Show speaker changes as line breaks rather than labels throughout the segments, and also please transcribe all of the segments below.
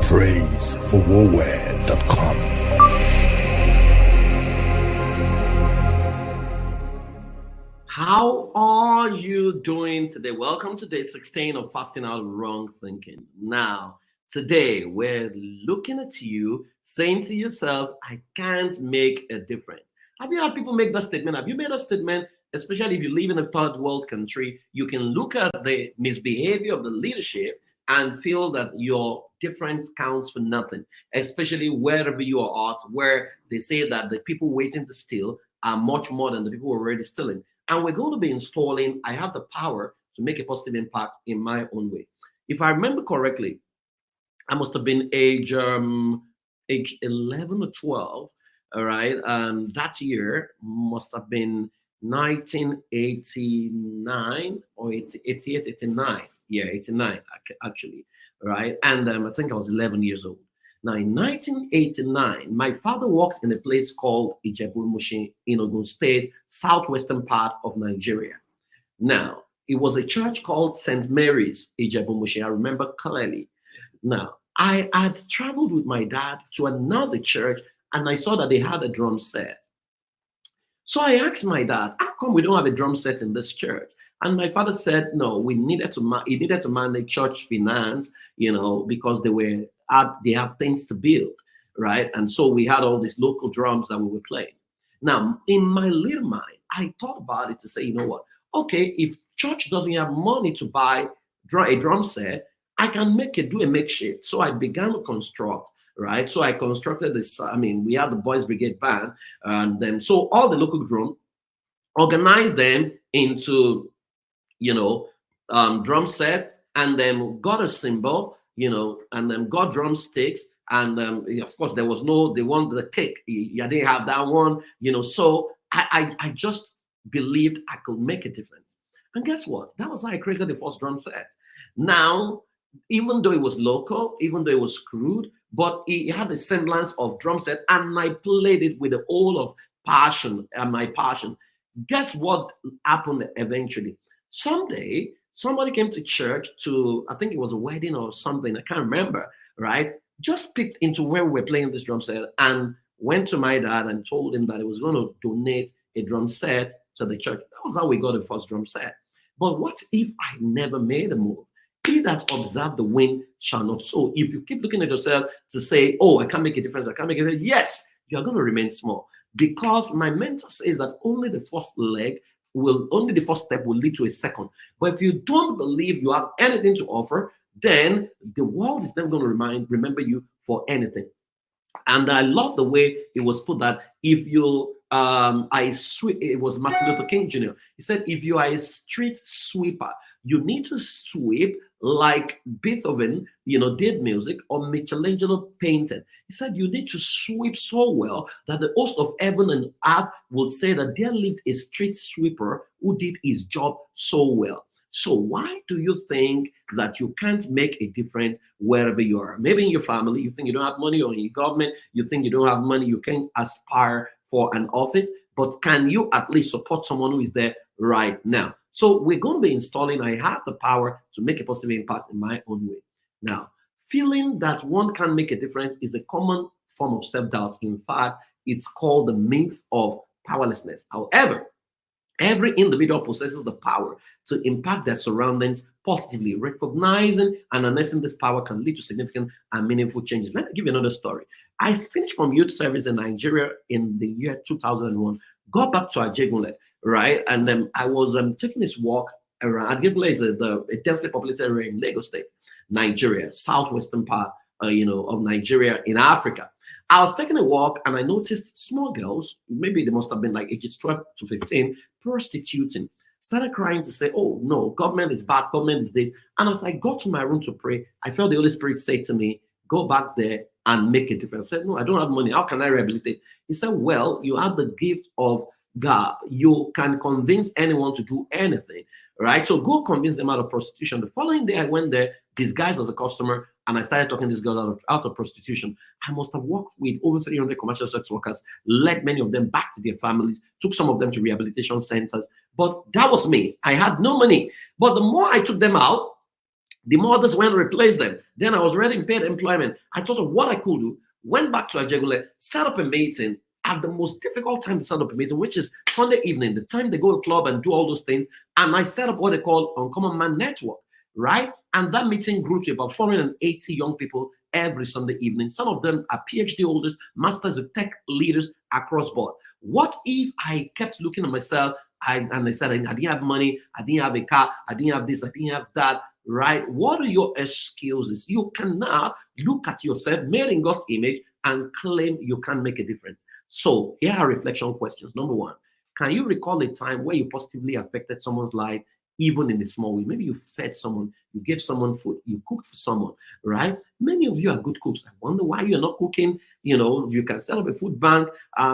praiseforwarwear.com.
How are you doing today? Welcome to day 16 of Fasting Out Wrong Thinking. Now, today we're looking at you saying to yourself, I can't make a difference. Have you had people make that statement? Have you made a statement, especially if you live in a third world country? You can look at the misbehavior of the leadership and feel that your difference counts for nothing, especially wherever you are at, where they say that the people waiting to steal are much more than the people who are already stealing. And we're going to be installing, I have the power to make a positive impact in my own way. If I remember correctly, I must have been age 11 or 12, all right? That year must have been 1989 or 88, 89. Yeah, 89, actually, right? And I think I was 11 years old. Now, in 1989, my father worked in a place called Ijebu-Mushin in Ogun State, southwestern part of Nigeria. Now, it was a church called St. Mary's Ijebu-Mushin. I remember clearly. Now, I had traveled with my dad to another church, and I saw that they had a drum set. So I asked my dad, how come we don't have a drum set in this church? And my father said, no, he needed to manage church finance, because they have things to build, right? And so we had all these local drums that we were playing. Now, in my little mind, I thought about it to say, you know what? Okay, if church doesn't have money to buy a drum set, I can do a makeshift. So I began to construct, right? So I constructed this, we had the Boys Brigade band, and then so all the local drum, organized them into, drum set, and then got a cymbal, and then got drumsticks, and of course they wanted the kick. I didn't have that one, so I just believed I could make a difference. And guess what? That was how I created the first drum set. Now, even though it was local, even though it was crude, but it had a semblance of drum set, and I played it with the whole of passion and my passion. Guess what happened eventually? Someday, somebody came to church I think it was a wedding or something, I can't remember, right? Just peeked into where we were playing this drum set and went to my dad and told him that he was going to donate a drum set to the church. That was how we got the first drum set. But what if I never made a move? He that observed the wind shall not sow. If you keep looking at yourself to say, oh, I can't make a difference, yes, you are going to remain small. Because my mentor says that only the first step will lead to a second. But if you don't believe you have anything to offer, then the world is never going to remember you for anything. And I love the way it was put that if you, it was Martin Luther King Jr. He said, if you are a street sweeper, you need to sweep like Beethoven, did music, or Michelangelo painted. He said you need to sweep so well that the host of heaven and earth will say that there lived a street sweeper who did his job so well. So why do you think that you can't make a difference wherever you are? Maybe in your family, you think you don't have money, or in your government, you think you don't have money, you can't aspire for an office, but can you at least support someone who is there right now? So we're going to be installing, I have the power to make a positive impact in my own way. Now, feeling that one can make a difference is a common form of self-doubt. In fact, it's called the myth of powerlessness. However, every individual possesses the power to impact their surroundings positively. Recognizing and harnessing this power can lead to significant and meaningful changes. Let me give you another story. I finished from youth service in Nigeria in the year 2001, got back to Ajegunle, right? And then I was taking this walk around. Ajegunle is a densely populated area in Lagos State, Nigeria, southwestern part, of Nigeria in Africa. I was taking a walk and I noticed small girls, maybe they must have been like ages 12 to 15, prostituting. Started crying to say, oh no, government is bad, government is this. And as I got to my room to pray, I felt the Holy Spirit say to me, go back there and make a difference. I said, no, I don't have money. How can I rehabilitate? He said, well, you have the gift of God. You can convince anyone to do anything, right? So go convince them out of prostitution. The following day, I went there disguised as a customer, and I started talking to this girl out of prostitution. I must have worked with over 300 commercial sex workers, led many of them back to their families, took some of them to rehabilitation centers. But that was me. I had no money. But the more I took them out, The mothers went and replaced them. Then I was already in paid employment. I thought of what I could do. Went back to Ajegule, set up a meeting at the most difficult time to set up a meeting, which is Sunday evening, the time they go to club and do all those things. And I set up what they call Uncommon Man Network, right? And that meeting grew to about 480 young people every Sunday evening. Some of them are PhD holders, masters of tech leaders across board. What if I kept looking at myself and I said I didn't have money, I didn't have a car, I didn't have this, I didn't have that, right? What are your excuses? You cannot look at yourself made in God's image and claim you can't make a difference. So here are reflection questions. Number one, can you recall a time where you positively affected someone's life, even in a small way? Maybe you fed someone, you gave someone food, you cooked for someone, right? Many of you are good cooks. I wonder why you're not cooking. You can set up a food bank.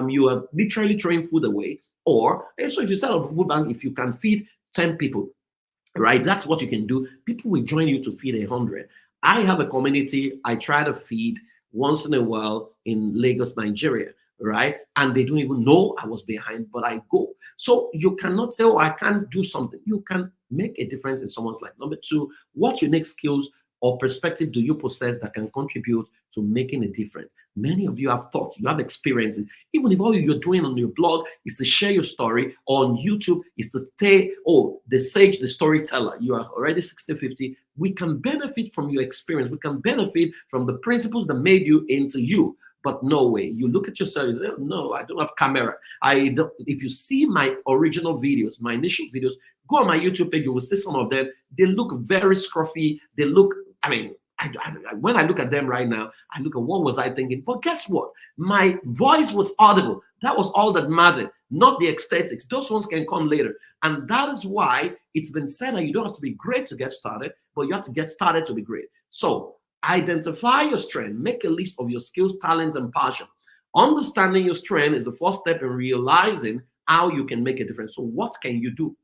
You are literally throwing food away. Or so if you set up a food bank, if you can feed 10 people, right? That's what you can do. People will join you to feed 100. I have a community I try to feed once in a while in Lagos, Nigeria, right? And they don't even know I was behind, but I go. So you cannot say, oh, I can't do something. You can make a difference in someone's life. Number two, what unique skills or perspective do you possess that can contribute to making a difference? Many of you have thoughts, you have experiences. Even if all you're doing on your blog is to share your story, or on YouTube is to say, oh, the sage, the storyteller, you are already 60-50. We can benefit from your experience. We can benefit from the principles that made you into you. But no way. You look at yourself and say, oh, no, I don't have camera. I don't. If you see my original videos, my initial videos, go on my YouTube page, you will see some of them. They look very scruffy. They look, when I look at them right now, I look at what was I thinking. But guess what? My voice was audible. That was all that mattered, not the aesthetics. Those ones can come later. And that is why it's been said that you don't have to be great to get started, but you have to get started to be great. So identify your strength. Make a list of your skills, talents, and passion. Understanding your strength is the first step in realizing how you can make a difference. So what can you do?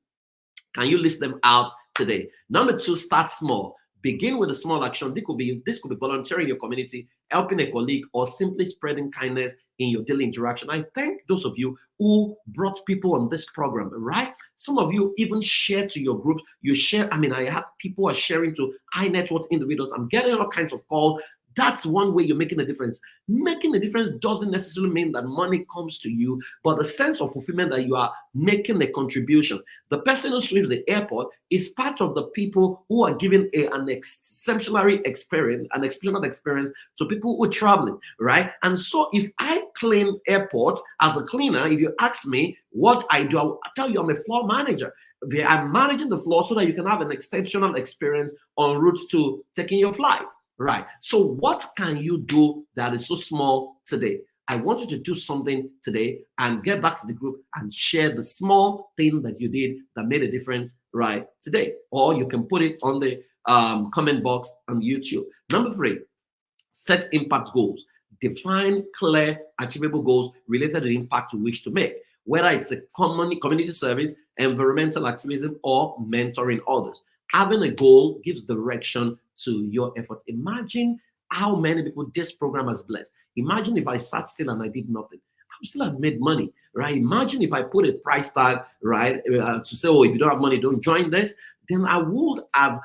Can you list them out today? Number two, start small. Begin with a small action. This could be volunteering in your community, helping a colleague, or simply spreading kindness in your daily interaction. I thank those of you who brought people on this program, right? Some of you even share to your group. You share, I have people are sharing to high net worth individuals. I'm getting all kinds of calls. That's one way you're making a difference. Making a difference doesn't necessarily mean that money comes to you, but the sense of fulfillment that you are making a contribution. The person who sweeps the airport is part of the people who are giving an exceptional experience to people who are traveling, right? And so if I clean airports as a cleaner, if you ask me what I do, I'll tell you I'm a floor manager. I'm managing the floor so that you can have an exceptional experience en route to taking your flight. Right. So what can you do that is so small today? I want you to do something today and get back to the group and share the small thing that you did that made a difference right today. Or you can put it on the comment box on YouTube. Number three, set impact goals. Define clear, achievable goals related to the impact you wish to make, whether it's a community service, environmental activism, or mentoring others. Having a goal gives direction to your effort. Imagine how many people this program has blessed. Imagine if I sat still and I did nothing. I would still have made money, right? Imagine if I put a price tag, right, to say, oh, if you don't have money, don't join this. Then I would have,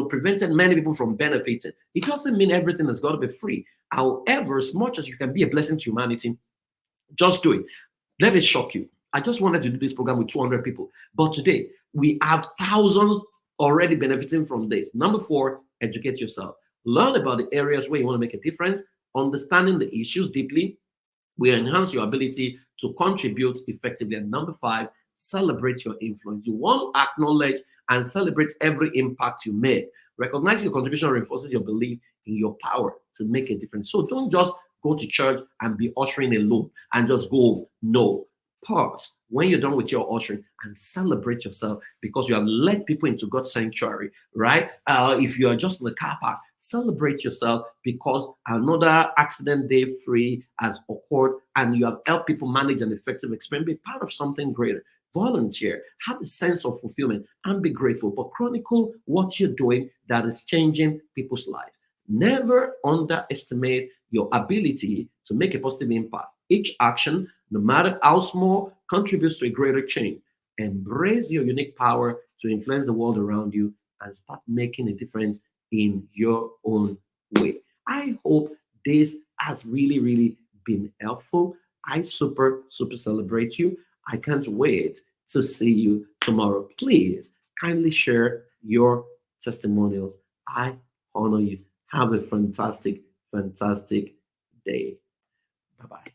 prevented many people from benefiting. It doesn't mean everything has got to be free. However, as much as you can be a blessing to humanity, just do it. Let me shock you. I just wanted to do this program with 200 people. But today, we have thousands already benefiting from this. Number four, educate yourself. Learn about the areas where you want to make a difference. Understanding the issues deeply will enhance your ability to contribute effectively. And number five, celebrate your influence. You want to acknowledge and celebrate every impact you make. Recognizing your contribution reinforces your belief in your power to make a difference. So don't just go to church and be ushering alone and just go home. No. Pause when you're done with your ushering and celebrate yourself because you have led people into God's sanctuary, right? If you are just in the car park, celebrate yourself because another accident day free has occurred and you have helped people manage an effective experience. Be part of something greater. Volunteer, have a sense of fulfillment and be grateful, but chronicle what you're doing that is changing people's lives. Never underestimate your ability to make a positive impact. Each action, no matter how small, contributes to a greater change. Embrace your unique power to influence the world around you and start making a difference in your own way. I hope this has really, really been helpful. I super celebrate you. I can't wait to see you tomorrow. Please kindly share your testimonials. I honor you. Have a fantastic day. Bye bye.